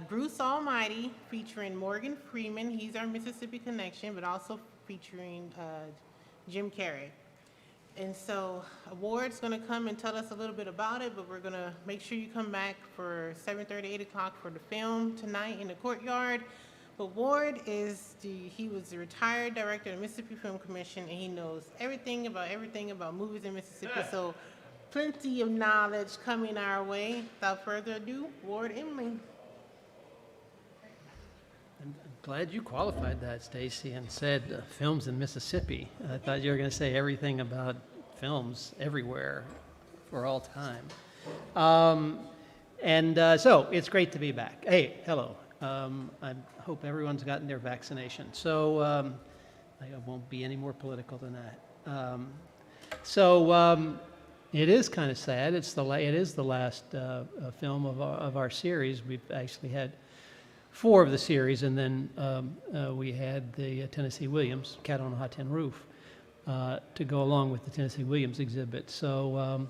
Bruce Almighty, featuring Morgan Freeman. He's our Mississippi connection, but also featuring Jim Carrey. And so Ward's going to come and tell us a little bit about it, but we're going to make sure you come back for 7:30, 8 o'clock for the film tonight in the courtyard. But Ward he was the retired director of the Mississippi Film Commission, and he knows everything about movies in Mississippi. So plenty of knowledge coming our way. Without further ado, Ward Emily. I'm glad you qualified that, Stacy, and said films in Mississippi. I thought you were going to say everything about films everywhere for all time. So it's great to be back. Hey, hello. I hope everyone's gotten their vaccination. So I won't be any more political than that. It is kind of sad. It is the last film of our series. We've actually had 4 of the series, and then we had the Tennessee Williams, Cat on a Hot Tin Roof, to go along with the Tennessee Williams exhibit. So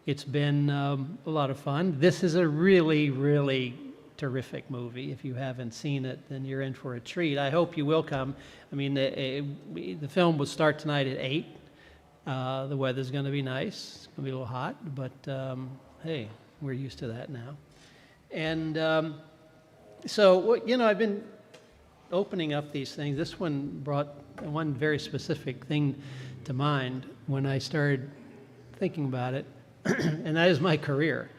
it's been a lot of fun. This is a really, really terrific movie. If you haven't seen it, then you're in for a treat. I hope you will come. I mean, the film will start tonight at 8. The weather's going to be nice. It's going to be a little hot, but hey, we're used to that now. And so, I've been opening up these things. This one brought one very specific thing to mind when I started thinking about it, and that is my career.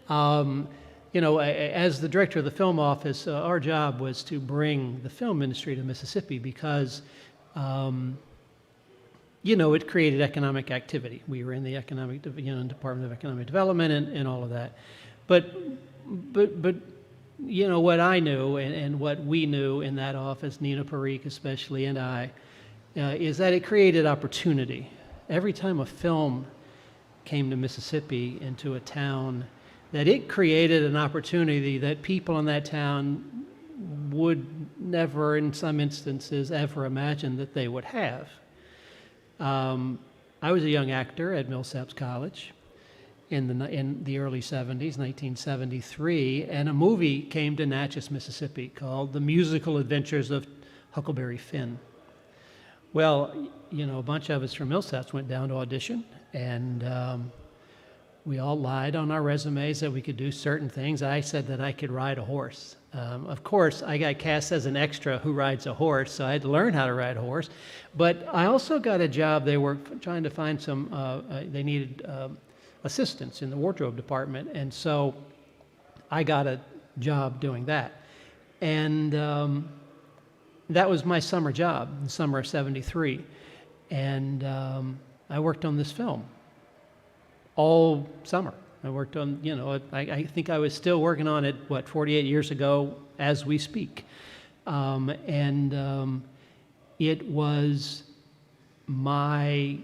As the director of the film office, our job was to bring the film industry to Mississippi because, it created economic activity. We were in the Department of Economic Development and all of that. But what I knew and what we knew in that office, Nina Parikh especially and I, is that it created opportunity. Every time a film came to Mississippi, into a town, that it created an opportunity that people in that town would never, in some instances, ever imagine that they would have. I was a young actor at Millsaps College in the early 70s, 1973, and a movie came to Natchez, Mississippi called The Musical Adventures of Huckleberry Finn. Well, a bunch of us from Millsaps went down to audition, and we all lied on our resumes that we could do certain things. I said that I could ride a horse. Of course, I got cast as an extra who rides a horse, so I had to learn how to ride a horse. But I also got a job. They were trying to find they needed assistants in the wardrobe department, and so I got a job doing that. And that was my summer job, in the summer of '73. And I worked on this film all summer. I worked on, I think I was still working on it, 48 years ago as we speak. It was my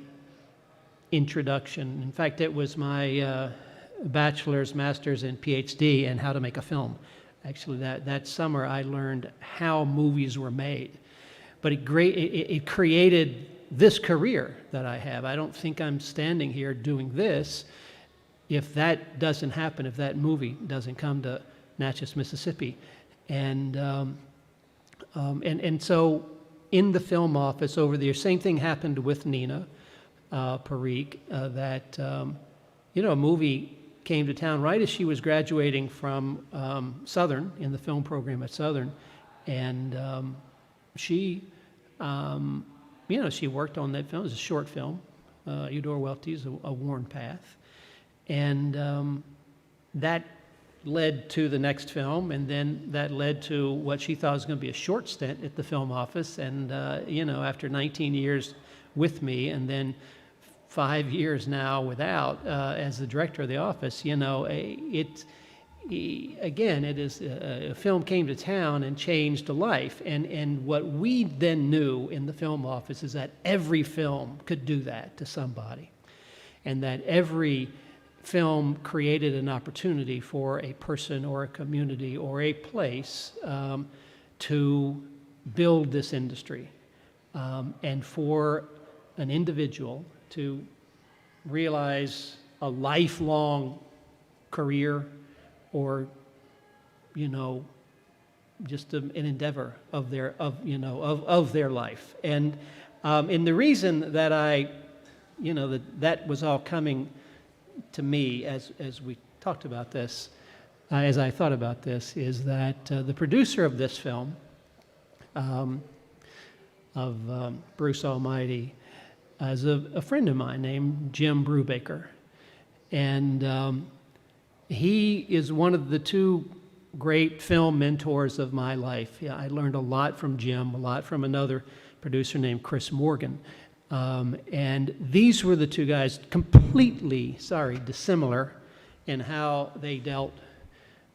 introduction. In fact, it was my bachelor's, master's, and PhD in how to make a film. Actually, that summer I learned how movies were made. But it created this career that I have. I don't think I'm standing here doing this if that doesn't happen, if that movie doesn't come to Natchez, Mississippi. And so in the film office over there, same thing happened with Nina Parikh, that a movie came to town right as she was graduating from Southern, in the film program at Southern. And she worked on that film. It was a short film, Eudora Welty's A Worn Path. And that led to the next film, and then that led to what she thought was going to be a short stint at the film office. And, after 19 years with me and then 5 years now without, as the director of the office, a film came to town and changed a life. And what we then knew in the film office is that every film could do that to somebody, and that every film created an opportunity for a person or a community or a place to build this industry, and for an individual to realize a lifelong career or, an endeavor of their life. And the reason that that was all coming to me as we talked about this, as I thought about this, is that the producer of this film, Bruce Almighty, is a friend of mine named Jim Brubaker. And he is one of the two great film mentors of my life. Yeah, I learned a lot from Jim, a lot from another producer named Chris Morgan. And these were the two guys completely, dissimilar in how they dealt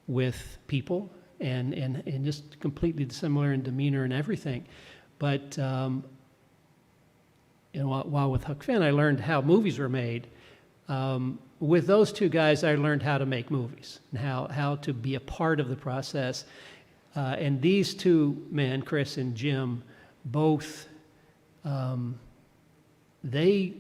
with people and just completely dissimilar in demeanor and everything. But while with Huck Finn I learned how movies were made, with those two guys I learned how to make movies and how to be a part of the process. And these two men, Chris and Jim, both they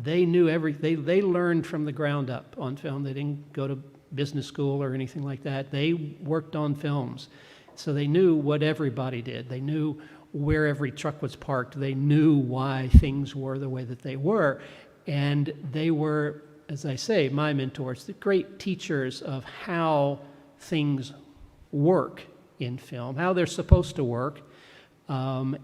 knew everything. They learned from the ground up on film. They didn't go to business school or anything like that. They worked on films, so they knew what everybody did. They knew where every truck was parked. They knew why things were the way that they were, and they were, as I say, my mentors, the great teachers of how things work in film, how they're supposed to work. I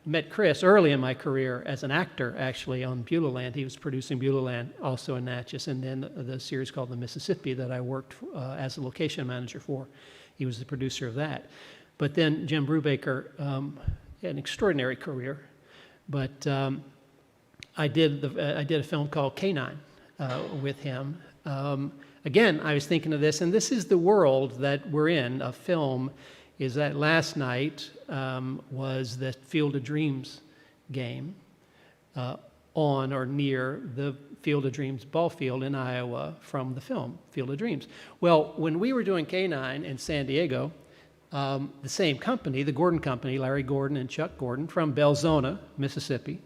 met Chris early in my career as an actor, actually, on Beulah Land. He was producing Beulah Land, also in Natchez, and then the series called The Mississippi that I worked as a location manager for. He was the producer of that. But then Jim Brubaker had an extraordinary career. But I did a film called Canine with him. Again, I was thinking of this, and this is the world that we're in, of film, is that last night was the Field of Dreams game on or near the Field of Dreams ball field in Iowa from the film Field of Dreams. Well, when we were doing Canine in San Diego, the same company, the Gordon Company, Larry Gordon and Chuck Gordon from Belzona, Mississippi,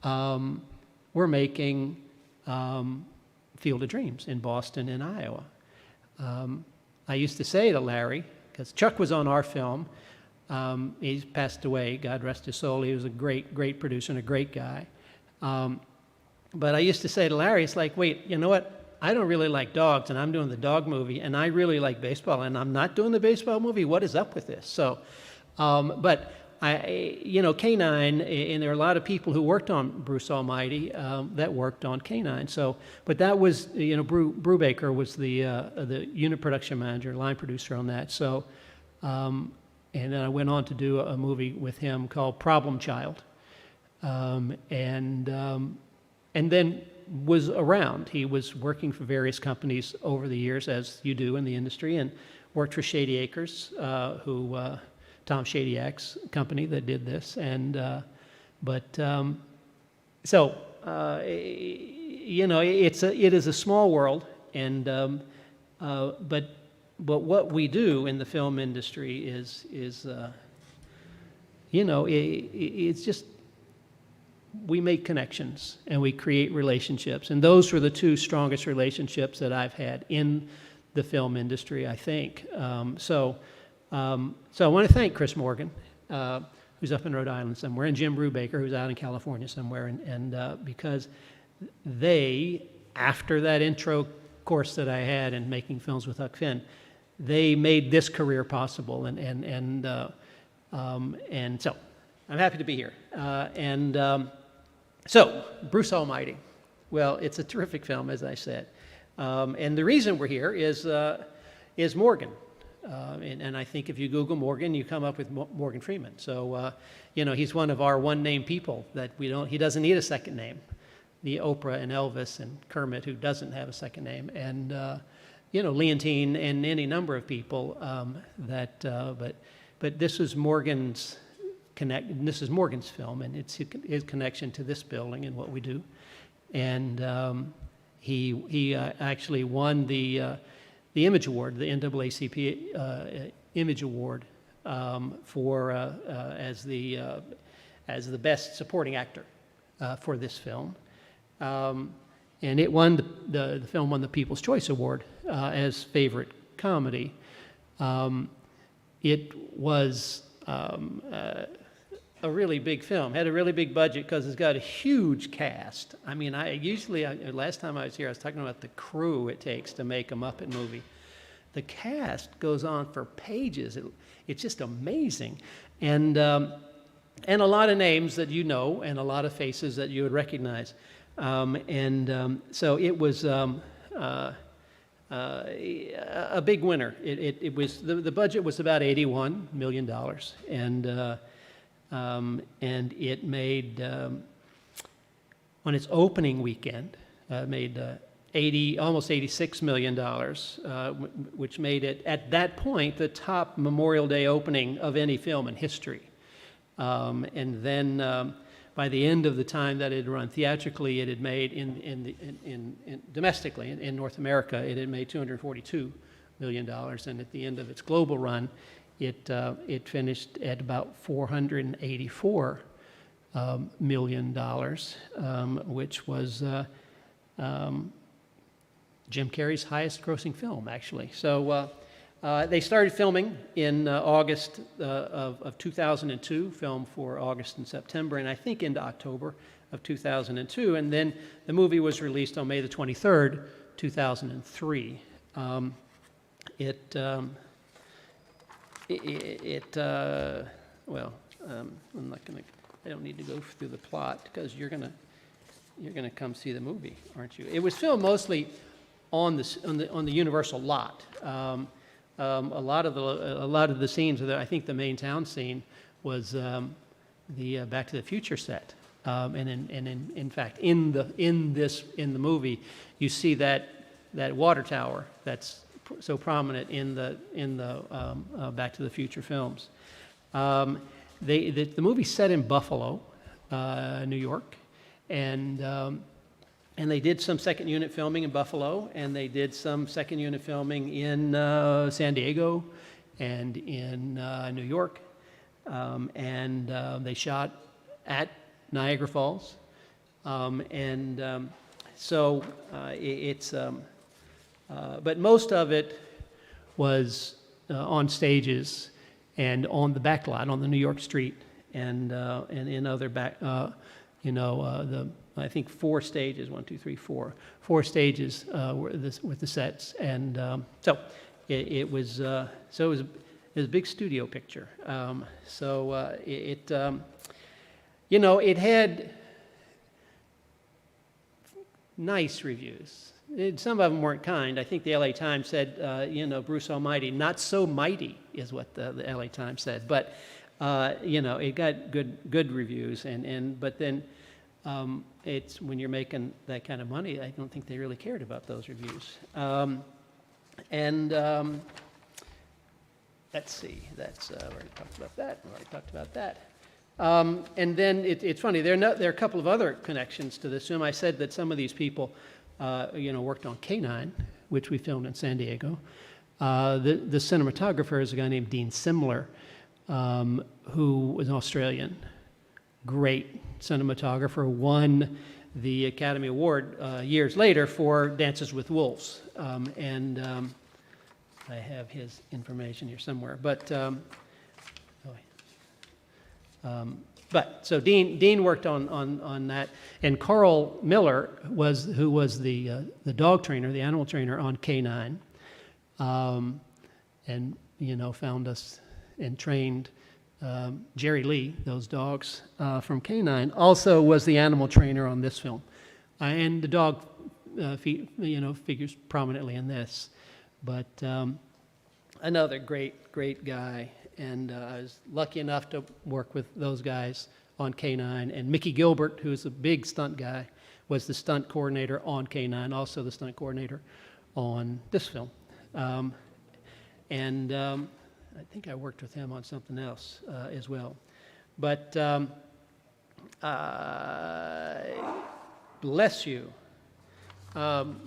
were making Field of Dreams in Boston and Iowa. I used to say to Larry, because Chuck was on our film, he's passed away, God rest his soul. He was a great, great producer and a great guy. But I used to say to Larry, it's like, wait, you know what? I don't really like dogs, and I'm doing the dog movie, and I really like baseball, and I'm not doing the baseball movie. What is up with this? So, but Canine, and there are a lot of people who worked on Bruce Almighty that worked on Canine. So, but that was, Brubaker was the unit production manager, line producer on that. So, and then I went on to do a movie with him called Problem Child, and then was around. He was working for various companies over the years, as you do in the industry, and worked for Shady Acres, Tom Shadyak's company that did this. And it is a small world, and but what we do in the film industry is it's just, we make connections and we create relationships, and those were the two strongest relationships that I've had in the film industry, I think. So I want to thank Chris Morgan, who's up in Rhode Island somewhere, and Jim Brubaker, who's out in California somewhere, and because they, after that intro course that I had in making films with Huck Finn, they made this career possible, and so I'm happy to be here. So Bruce Almighty, well, it's a terrific film, as I said, and the reason we're here is Morgan. And I think if you Google Morgan, you come up with Morgan Freeman. So, he's one of our one-name people that he doesn't need a second name. The Oprah and Elvis and Kermit, who doesn't have a second name, and, Leontine and any number of people but this was Morgan's this is Morgan's film, and it's his connection to this building and what we do. And he actually won the Image Award, the NAACP Image Award, as the best supporting actor for this film. And it won the film won the People's Choice Award as favorite comedy. It was a really big film, had a really big budget because it's got a huge cast. I mean, last time I was here, I was talking about the crew it takes to make a Muppet movie. The cast goes on for pages. It's just amazing. And a lot of names that you know and a lot of faces that you would recognize. So it was a big winner. It was the budget was about $81 million, and it made on its opening weekend made almost $86 million, which made it at that point the top Memorial Day opening of any film in history. And then by the end of the time that it had run theatrically, it had made domestically in North America, it had made $242 million, and at the end of its global run, it finished at about $484 million, which was Jim Carrey's highest-grossing film, actually. So they started filming in August of 2002, filmed for August and September, and I think into October of 2002, and then the movie was released on May the 23rd, 2003. I'm not going to. I don't need to go through the plot because you're gonna come see the movie, aren't you? It was filmed mostly on the Universal lot. A lot of the scenes. I think the main town scene was the Back to the Future set, in fact in the movie you see that water tower that's so prominent in the Back to the Future films. The movie's set in Buffalo, New York, and they did some second unit filming in Buffalo, and they did some second unit filming in San Diego and in New York, and they shot at Niagara Falls, but most of it was on stages and on the back lot, on the New York street, and in other back, I think 4 stages, 1, 2, 3, 4 stages with the sets, and it was a big studio picture. It had nice reviews. Some of them weren't kind. I think the LA Times said, Bruce Almighty, not so mighty is what the LA Times said. But, it got good reviews. But then it's when you're making that kind of money, I don't think they really cared about those reviews. Let's see. I've already talked about that. And then it's funny. There are a couple of other connections to this film. I said that some of these people worked on K-9, which we filmed in San Diego. The cinematographer is a guy named Dean Simler, who was an Australian. Great cinematographer, won the Academy Award years later for Dances with Wolves. I have his information here somewhere. So Dean worked on that, and Carl Miller who was the dog trainer, the animal trainer on K-9, and found us and trained Jerry Lee, those dogs from K-9. Also was the animal trainer on this film, and the dog figures prominently in this. But another great guy. And I was lucky enough to work with those guys on K-9. And Mickey Gilbert, who's a big stunt guy, was the stunt coordinator on K-9, also the stunt coordinator on this film. I think I worked with him on something else as well. But Bless You,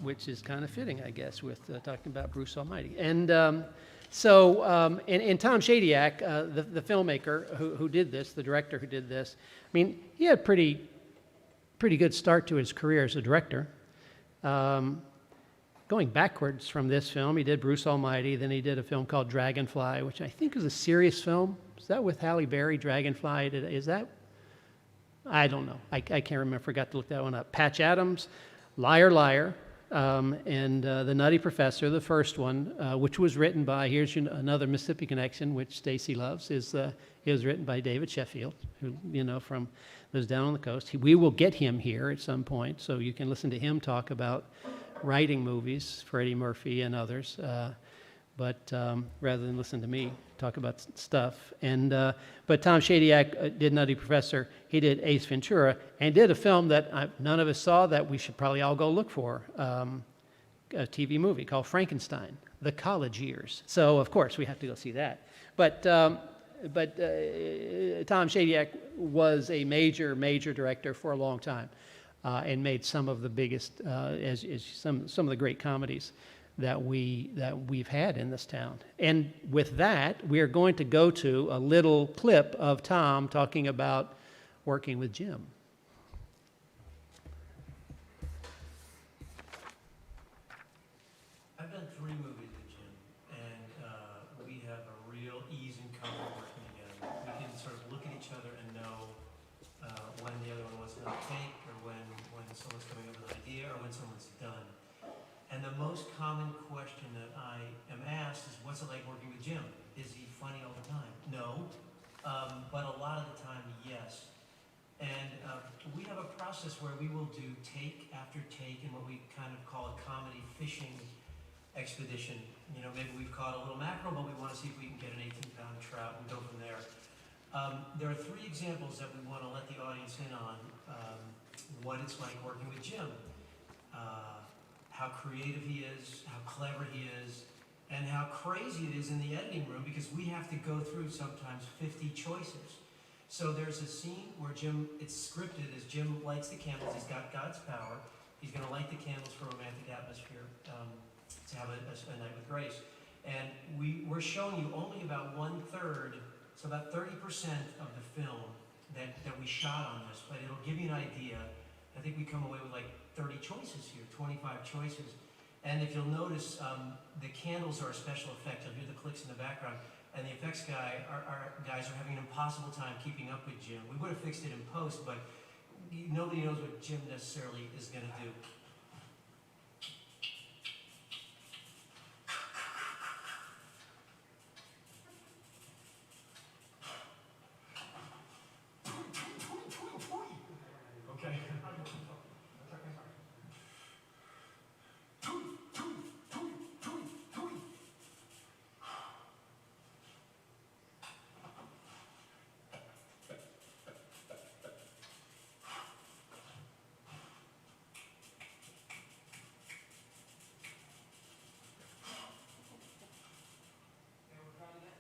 which is kind of fitting, I guess, with talking about Bruce Almighty. And Tom Shadyac, the filmmaker who did this, the director who did this, I mean, he had pretty good start to his career as a director. Going backwards from this film, he did Bruce Almighty, then he did a film called Dragonfly, which I think is a serious film. Is that with Halle Berry, Dragonfly? Is that? I don't know. I can't remember. Forgot to look that one up. Patch Adams, Liar Liar, and The Nutty Professor, the first one, which was written by, here's another Mississippi connection, which Stacy loves, it was written by David Sheffield, who, from those down on the coast. We will get him here at some point, so you can listen to him talk about writing movies for Eddie Murphy and others, but rather than listen to me talk about stuff. But Tom Shadyac did Nutty Professor. He did Ace Ventura, and did a film that none of us saw that we should probably all go look for, a TV movie called Frankenstein, The College Years. So, of course, we have to go see that. But Tom Shadyac was a major director for a long time, and made some of the biggest, some of the great comedies that we've had in this town. And with that, we are going to go to a little clip of Tom talking about working with Jim. I've done 3 movies with Jim, and we have a real ease and comfort working together. We can sort of look at each other and know when the other one wants another take, or when someone's coming up with an idea, or when someone's done. And the most common question that I am asked is, what's it like working with Jim? Is he funny all the time? No, but a lot of the time, yes. And we have a process where we will do take after take in what we kind of call a comedy fishing expedition. Maybe we've caught a little mackerel, but we want to see if we can get an 18-pound trout and go from there. There are 3 examples that we want to let the audience in on what it's like working with Jim. How creative he is, how clever he is, and how crazy it is in the editing room, because we have to go through sometimes 50 choices. So there's a scene where it's scripted as Jim lights the candles. He's got God's power. He's going to light the candles for romantic atmosphere, to have a night with grace. And we're showing you only about 1/3, so about 30% of the film that we shot on this, but it'll give you an idea. I think we come away with like 30 choices here, 25 choices. And if you'll notice, the candles are a special effect. You'll hear the clicks in the background. And the effects guys are having an impossible time keeping up with Jim. We would have fixed it in post, but nobody knows what Jim necessarily is going to do. Okay.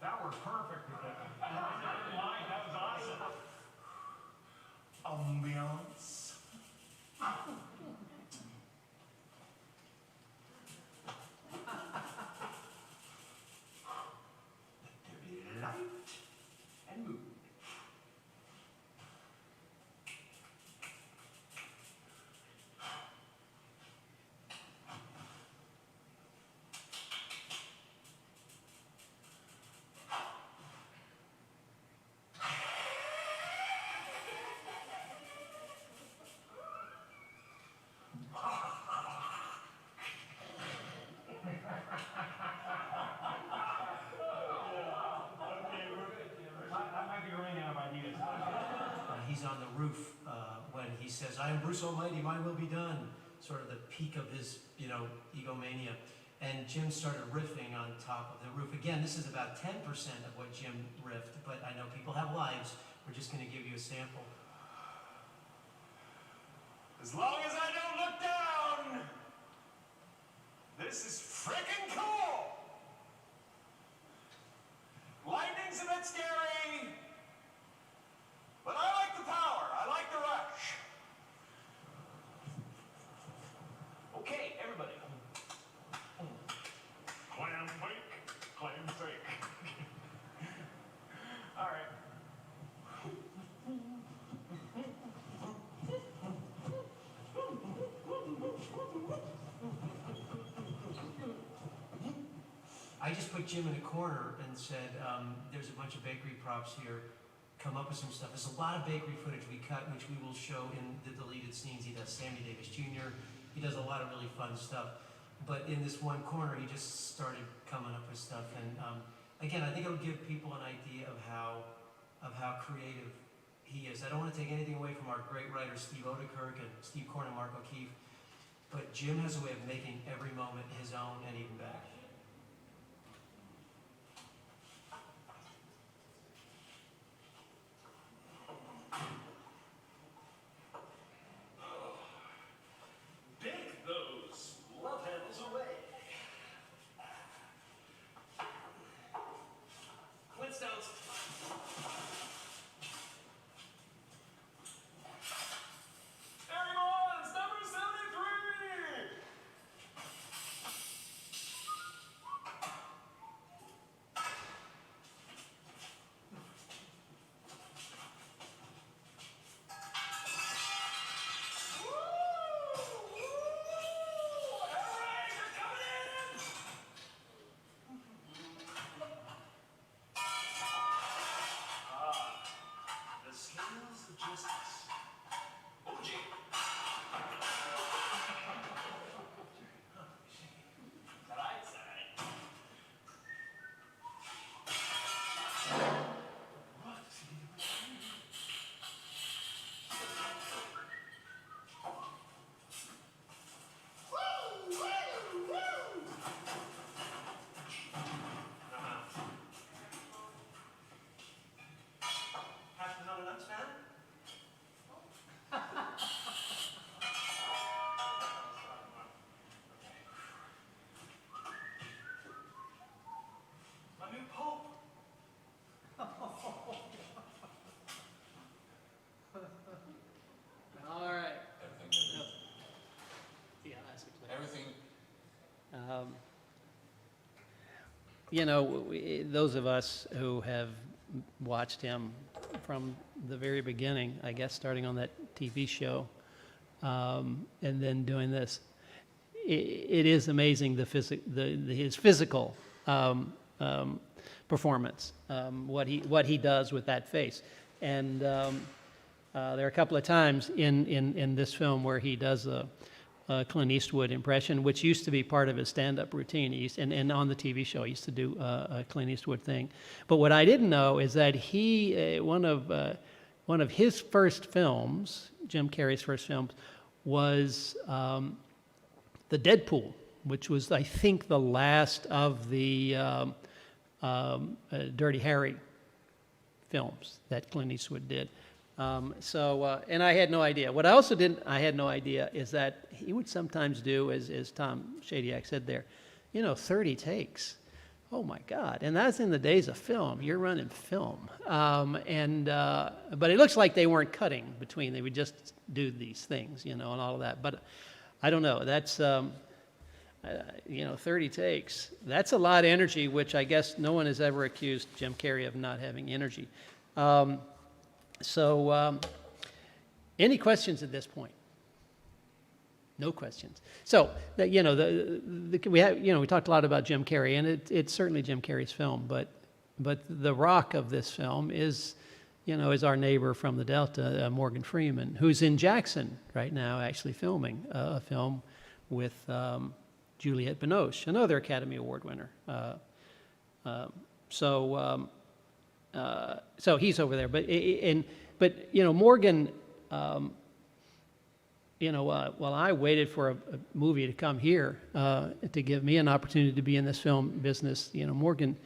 That worked perfect. That was awesome. Ambiance. Let there be light and mood. He's on the roof when he says, "I am Bruce Almighty, my will be done." Sort of the peak of his, egomania. And Jim started riffing on top of the roof. Again, this is about 10% of what Jim riffed, but I know people have lives. We're just going to give you a sample. As long as I don't look down, this is frickin' cool. Lightning's a bit scary, but I like the power. I like the rush. Okay, everybody. Clam fake, clam fake. All right. I just put Jim in a corner and said, there's a bunch of bakery props here. Come up with some stuff. There's a lot of bakery footage we cut, which we will show in the deleted scenes. He does Sammy Davis Jr. He does a lot of really fun stuff. But in this one corner, he just started coming up with stuff. And again, I think it'll give people an idea of how creative he is. I don't want to take anything away from our great writers, Steve Odekirk and Steve Korn and Mark O'Keefe. But Jim has a way of making every moment his own and even better. Bake those love handles away. Flintstones. Everyone's number 73. The scales of justice. Oh, gee. Right side. What is he doing? Half another nuts, man? My new pope. All right. Everything, Yeah, that's exactly. everything, You know, those of us who have watched him from the very beginning, I guess starting on that TV show, and then doing this, it is amazing his physical performance, what he does with that face, and there are a couple of times in this film where he does a Clint Eastwood impression, which used to be part of his stand-up routine. And on the TV show, he used to do a Clint Eastwood thing. But what I didn't know is that one of his first films, Jim Carrey's first films, was the Deadpool, which was, I think, the last of the Dirty Harry films that Clint Eastwood did. And I had no idea. What I also I had no idea is that he would sometimes do, as Tom Shadyac said there, 30 takes. Oh my God. And that's in the days of film. You're running film. But it looks like they weren't cutting between. They would just do these things, and all of that. But I don't know. That's, 30 takes. That's a lot of energy, which I guess no one has ever accused Jim Carrey of not having energy. Any questions at this point? No questions. So, we talked a lot about Jim Carrey, and it's certainly Jim Carrey's film, but the rock of this film is our neighbor from the Delta, Morgan Freeman, who's in Jackson right now, actually filming a film with Juliette Binoche, another Academy Award winner. So he's over there, but Morgan, while I waited for a movie to come here to give me an opportunity to be in this film business, Morgan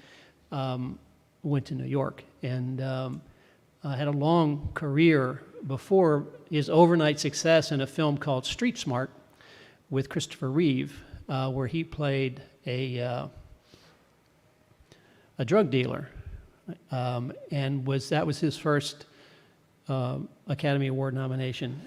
went to New York and had a long career before his overnight success in a film called Street Smart with Christopher Reeve, where he played a drug dealer. And that was his first Academy Award nomination.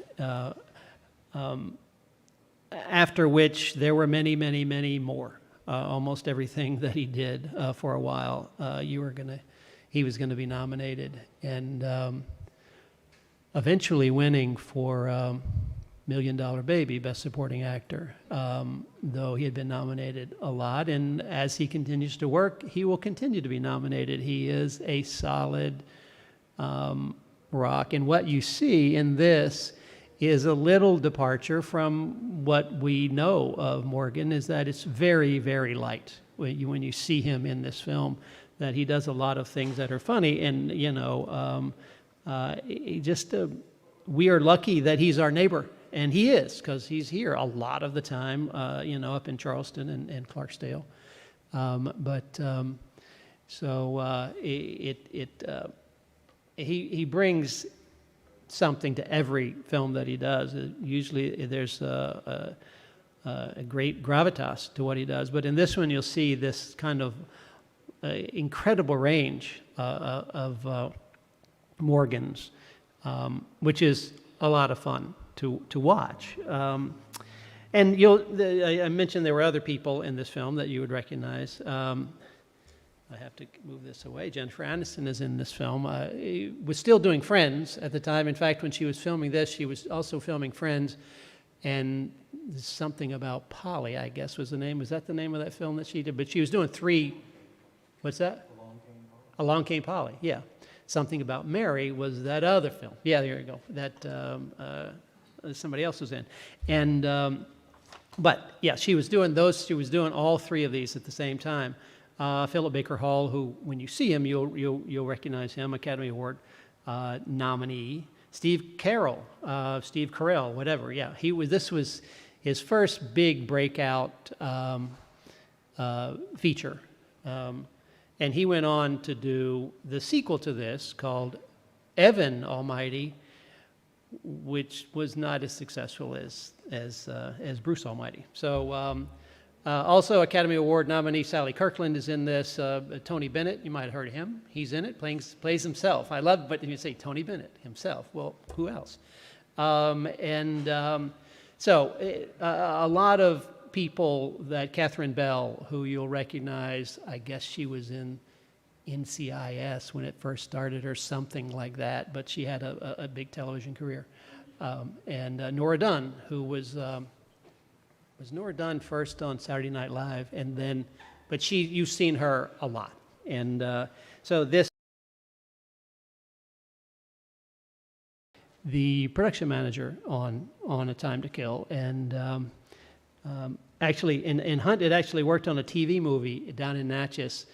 After which there were many, many, many more. Almost everything that he did for a while, he was gonna be nominated, and eventually winning for Million Dollar Baby, Best Supporting Actor, though he had been nominated a lot. And as he continues to work, he will continue to be nominated. He is a solid rock. And what you see in this is a little departure from what we know of Morgan, is that it's very, very light when you see him in this film, that he does a lot of things that are funny. And, we are lucky that he's our neighbor. And he is, because he's here a lot of the time, up in Charleston and Clarksdale. He brings something to every film that he does. Usually there's a great gravitas to what he does. But in this one, you'll see this kind of incredible range of Morgans, which is a lot of fun to watch. And I mentioned there were other people in this film that you would recognize. I have to move this away. Jennifer Aniston is in this film. Was still doing Friends at the time. In fact, when she was filming this, she was also filming Friends. And something about Polly, I guess, was the name. Was that the name of that film that she did? But she was doing 3. What's that? Along Came Polly. Yeah. Something About Mary was that other film. Yeah, there you go. That somebody else was in. And but yeah, she was doing those. She was doing all 3 of these at the same time. Philip Baker Hall, who, when you see him, you'll recognize him, Academy Award nominee. Steve Carell, whatever. Yeah, this was his first big breakout feature, and he went on to do the sequel to this called Evan Almighty, which was not as successful as Bruce Almighty. So. Also, Academy Award nominee Sally Kirkland is in this. Tony Bennett, you might have heard of him. He's in it, plays himself. I love, but you say Tony Bennett himself. Well, who else? So a lot of people that Catherine Bell, who you'll recognize, I guess she was in NCIS when it first started or something like that, but she had a big television career. And Nora Dunn, who was Nora Dunn first on Saturday Night Live, and then, but you've seen her a lot. And so the production manager on A Time to Kill, and actually in Hunt, it actually worked on a TV movie down in Natchez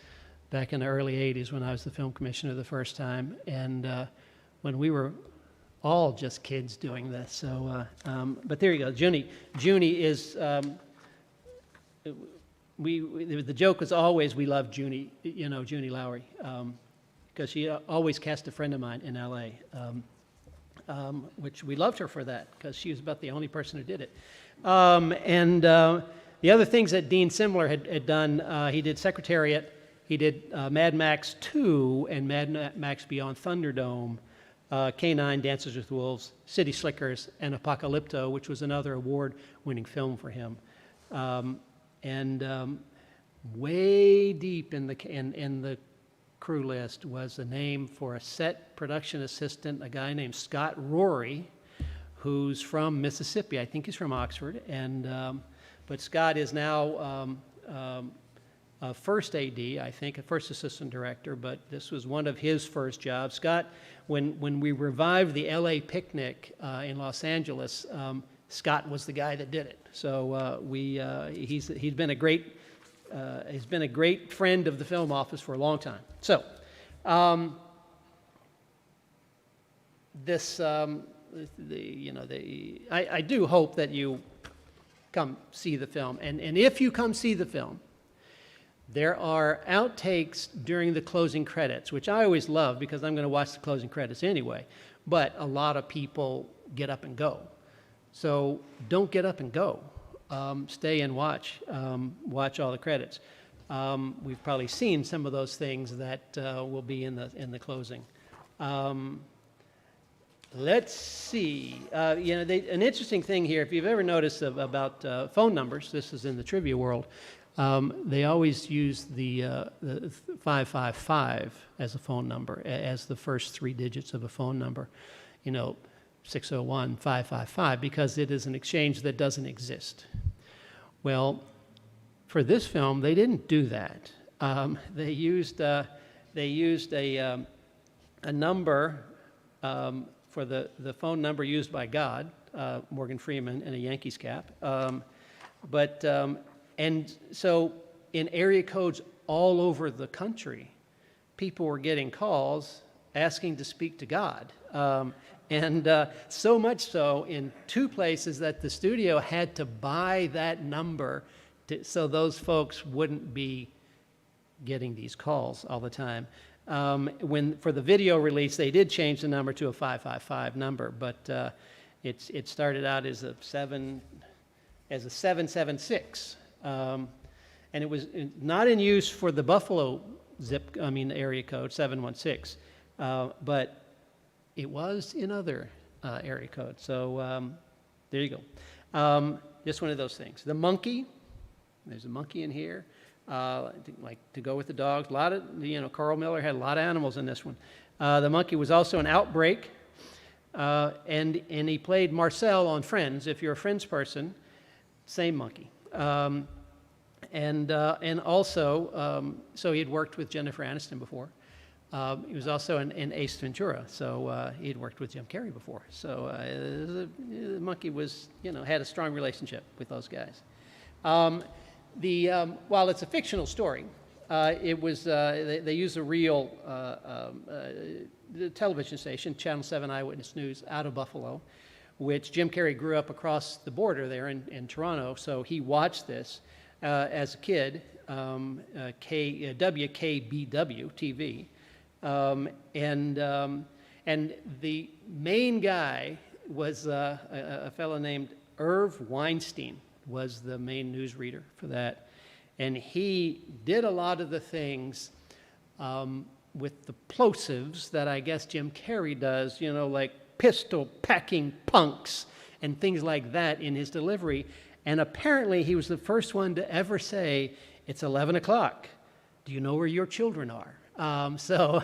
back in the early 80s when I was the film commissioner the first time, and when we were all just kids doing this. So, but there you go. Junie is. The joke was always we love Junie. Junie Lowry, because she always cast a friend of mine in L.A. Which we loved her for that because she was about the only person who did it. The other things that Dean Simler had done, he did Secretariat, he did Mad Max 2 and Mad Max Beyond Thunderdome. K9, Dances with Wolves, City Slickers, and Apocalypto, which was another award-winning film for him. Way deep in the crew list was the name for a set production assistant, a guy named Scott Rory, who's from Mississippi. I think he's from Oxford, but Scott is now first AD, I think, a first assistant director, but this was one of his first jobs. Scott, when we revived the LA Picnic in Los Angeles, Scott was the guy that did it. So he's been a great friend of the film office for a long time. So I do hope that you come see the film, and if you come see the film, there are outtakes during the closing credits, which I always love because I'm going to watch the closing credits anyway, but a lot of people get up and go. So don't get up and go. Stay and watch all the credits. We've probably seen some of those things that will be in the closing. Let's see. An interesting thing here, if you've ever noticed about phone numbers, this is in the trivia world, they always use the 555 as a phone number, as the first 3 digits of a phone number. 601-555 because it is an exchange that doesn't exist. Well, for this film, they didn't do that. They used a number for the phone number used by God, Morgan Freeman, in a Yankees cap. And so in area codes all over the country, people were getting calls asking to speak to God. So much so in 2 places that the studio had to buy that number so those folks wouldn't be getting these calls all the time. For the video release, they did change the number to a 555 number, but it started out as a 776. And it was not in use for the Buffalo area code, 716, but it was in other area codes. So there you go. Just one of those things. The monkey, there's a monkey in here, like to go with the dogs. A lot of, Carl Miller had a lot of animals in this one. The monkey was also an Outbreak, and he played Marcel on Friends. If you're a Friends person, same monkey. And also, so he had worked with Jennifer Aniston before. He was also in Ace Ventura, so he had worked with Jim Carrey before. So the monkey was, had a strong relationship with those guys. While it's a fictional story, it was they used a real television station, Channel 7 Eyewitness News, out of Buffalo, which Jim Carrey grew up across the border there in Toronto. So he watched this as a kid, WKBW TV. And the main guy was a fellow named Irv Weinstein, was the main newsreader for that. And he did a lot of the things with the plosives that I guess Jim Carrey does, like pistol-packing punks and things like that in his delivery. And apparently he was the first one to ever say, "It's 11 o'clock. Do you know where your children are?" So,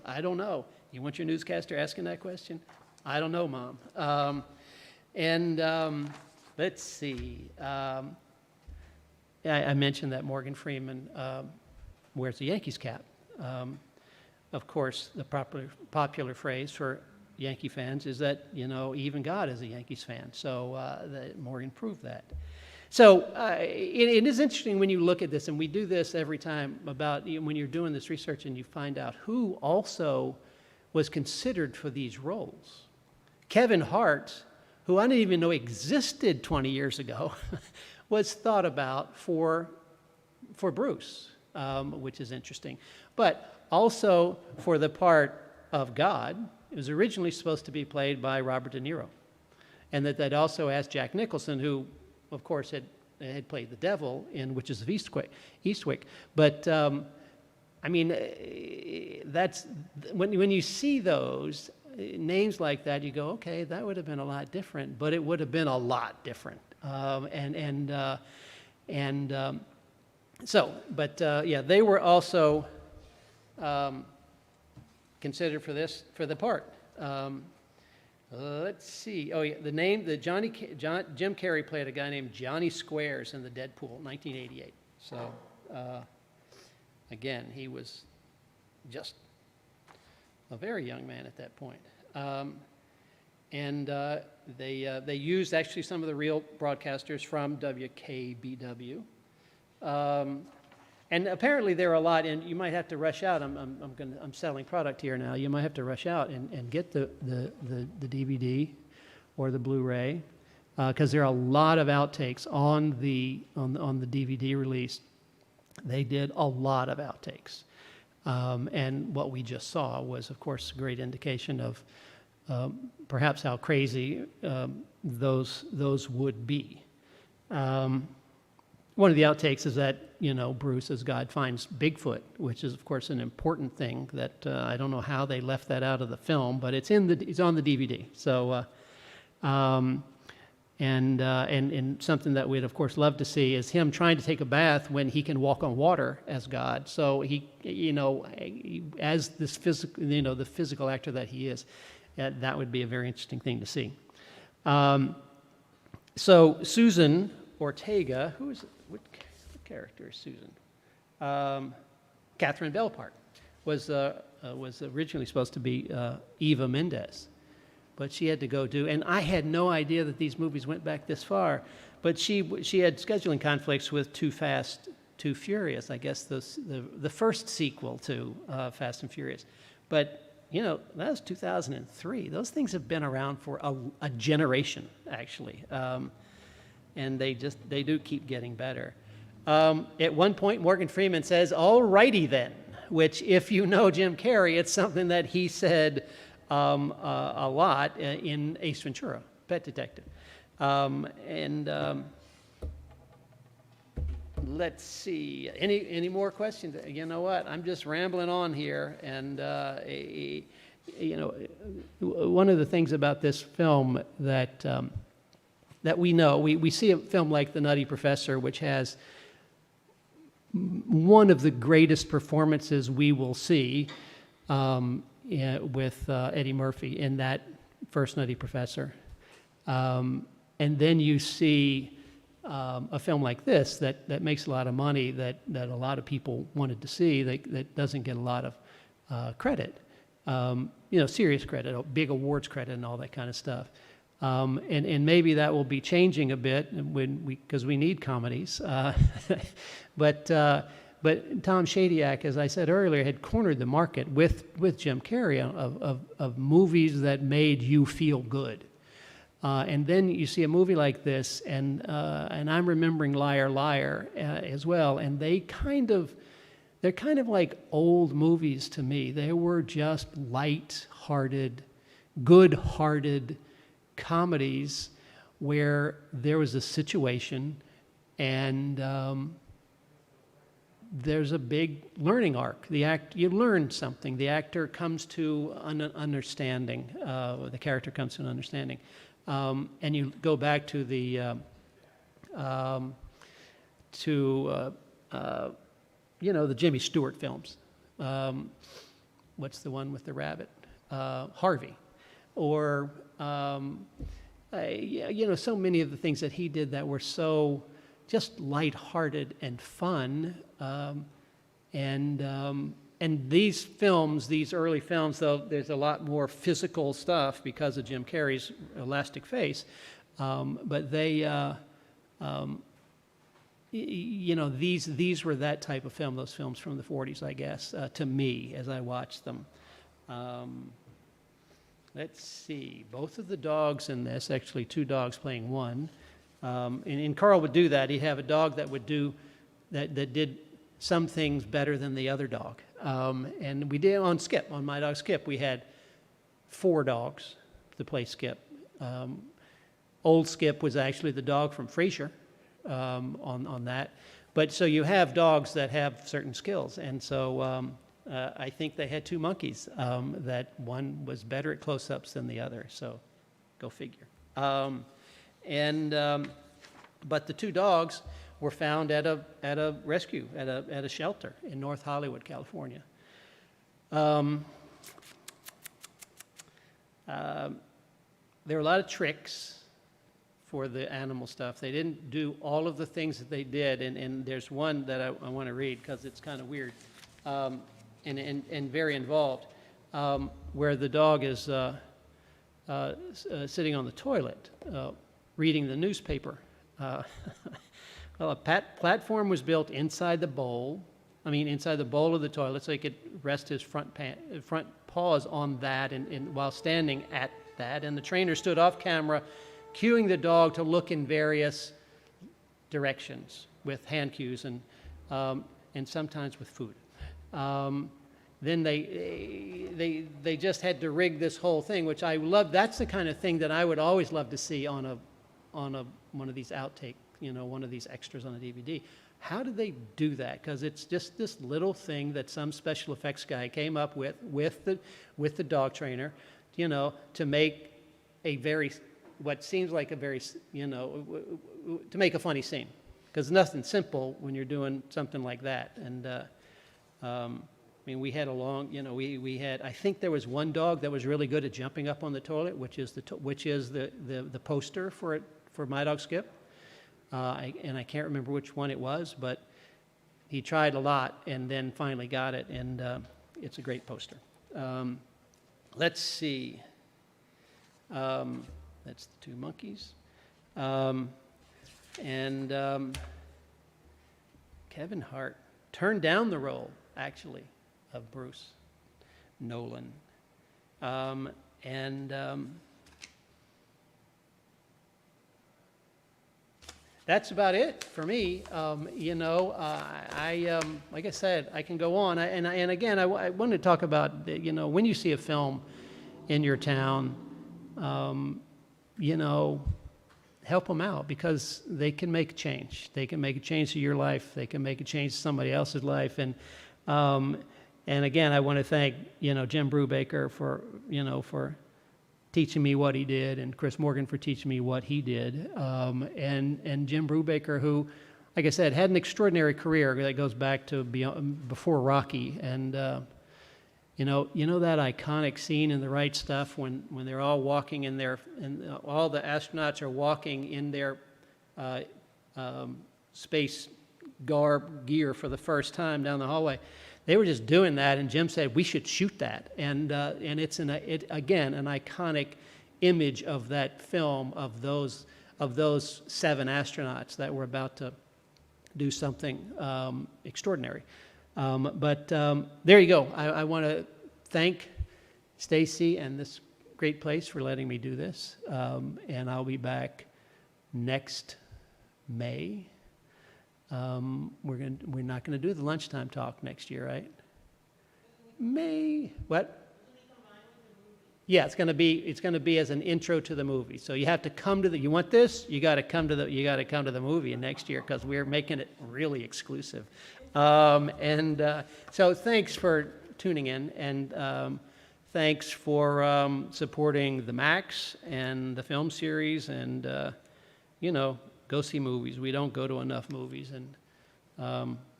I don't know. You want your newscaster asking that question? I don't know, Mom. Let's see. I mentioned that Morgan Freeman wears a Yankees cap. Of course, the popular phrase for Yankee fans is that, even God is a Yankees fan. So Morgan proved that. So it is interesting when you look at this, and we do this every time about when you're doing this research and you find out who also was considered for these roles. Kevin Hart, who I didn't even know existed 20 years ago, was thought about for Bruce, which is interesting. But also for the part of God, it was originally supposed to be played by Robert De Niro. And they'd also asked Jack Nicholson, who, of course, had played the devil in Witches of Eastwick. But, that's when you see those names like that, you go, okay, that would have been a lot different, but it would have been a lot different. They were also considered for the part. Let's see. Oh yeah, Jim Carrey played a guy named Johnny Squares in the Deadpool, 1988. So again, he was just a very young man at that point. They used actually some of the real broadcasters from WKBW. And apparently there are a lot, and you might have to rush out. I'm selling product here now. You might have to rush out and get the DVD or the Blu-ray, because there are a lot of outtakes on the DVD release. They did a lot of outtakes, and what we just saw was, of course, a great indication of perhaps how crazy those would be. One of the outtakes is that, Bruce as God finds Bigfoot, which is, of course, an important thing that I don't know how they left that out of the film, but it's on the DVD. So, and something that we'd, of course, love to see is him trying to take a bath when he can walk on water as God. So he as this physical, the physical actor that he is, That would be a very interesting thing to see. So Susan Ortega, what character is Susan? Catherine Belpart was originally supposed to be Eva Mendes, but she had to go do, and I had no idea that these movies went back this far, but she had scheduling conflicts with Too Fast, Too Furious, I guess the first sequel to Fast and Furious. But, you know, that was 2003. Those things have been around for a generation, actually. And they do keep getting better. At one point, Morgan Freeman says, "All righty then," which, if you know Jim Carrey, it's something that he said a lot in Ace Ventura, Pet Detective. Let's see. Any more questions? You know what? I'm just rambling on here, and you know, one of the things about this film that we know, we see a film like The Nutty Professor, which has one of the greatest performances we will see with Eddie Murphy in that first Nutty Professor. And then you see a film like this that makes a lot of money, that a lot of people wanted to see, that doesn't get a lot of credit. You know, serious credit, big awards credit and all that kind of stuff. And maybe that will be changing a bit because we need comedies. But Tom Shadyac, as I said earlier, had cornered the market with Jim Carrey of movies that made you feel good. And then you see a movie like this, and I'm remembering Liar Liar as well, and they're kind of like old movies to me. They were just light-hearted, good-hearted comedies where there was a situation and there's a big learning arc. You learn something. The actor comes to an understanding. The character comes to an understanding. And you go back to the the Jimmy Stewart films. What's the one with the rabbit? Harvey. Or so many of the things that he did that were so just lighthearted and fun. And these films, these early films, though there's a lot more physical stuff because of Jim Carrey's elastic face, but they, these were that type of film, those films from the 40s, I guess, to me, as I watched them. Let's see, both of the dogs in this, actually two dogs playing one, and Carl would do that. He'd have a dog that would do, that did some things better than the other dog. And we did on Skip, on My Dog Skip, we had 4 dogs to play Skip. Old Skip was actually the dog from Frasier on that. But so you have dogs that have certain skills. And so I think they had 2 monkeys that one was better at close-ups than the other. So go figure. But the 2 dogs were found at a rescue, at a shelter in North Hollywood, California. There were a lot of tricks for the animal stuff. They didn't do all of the things that they did, and there's one that I want to read because it's kind of weird and very involved, where the dog is sitting on the toilet reading the newspaper. Well, a platform was built inside the bowl of the toilet, so he could rest his front paws on that and while standing at that. And the trainer stood off camera, cueing the dog to look in various directions with hand cues and sometimes with food. Then they just had to rig this whole thing, which I love. That's the kind of thing that I would always love to see on one of these outtakes. One of these extras on a DVD. How did they do that? Because it's just this little thing that some special effects guy came up with the dog trainer, to make what seems like a very, to make a funny scene. Because nothing simple when you're doing something like that. And mean, we had a long, you know, we had, I think there was one dog that was really good at jumping up on the toilet, which is the poster for it, for My Dog Skip. And I can't remember which one it was, but he tried a lot and then finally got it, and it's a great poster. Let's see. That's the two monkeys. Kevin Hart turned down the role, actually, of Bruce Nolan. That's about it for me. You know, like I said, I can go on. And again, I wanted to talk about, you know, when you see a film in your town, you know, help them out, because they can make a change. They can make a change to your life. They can make a change to somebody else's life. And again, I want to thank, you know, Jim Brubaker for, you know, for teaching me what he did, and Chris Morgan for teaching me what he did. And Jim Brubaker, who, like I said, had an extraordinary career that goes back to before Rocky. And you know that iconic scene in The Right Stuff when they're all walking in their, and all the astronauts are walking in their space gear for the first time down the hallway. They were just doing that, and Jim said we should shoot that, and it's again an iconic image of that film, of those 7 astronauts that were about to do something extraordinary. But there you go. I want to thank Stacy and this great place for letting me do this, and I'll be back next May. We're not going to do the lunchtime talk next year, right? May what? Yeah, it's going to be as an intro to the movie. So you have to come to you want this? You got to come to the movie next year, because we're making it really exclusive. So thanks for tuning in, and thanks for supporting the Max and the film series, and you know, go see movies. We don't go to enough movies, and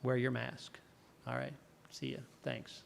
wear your mask. All right, see ya. Thanks.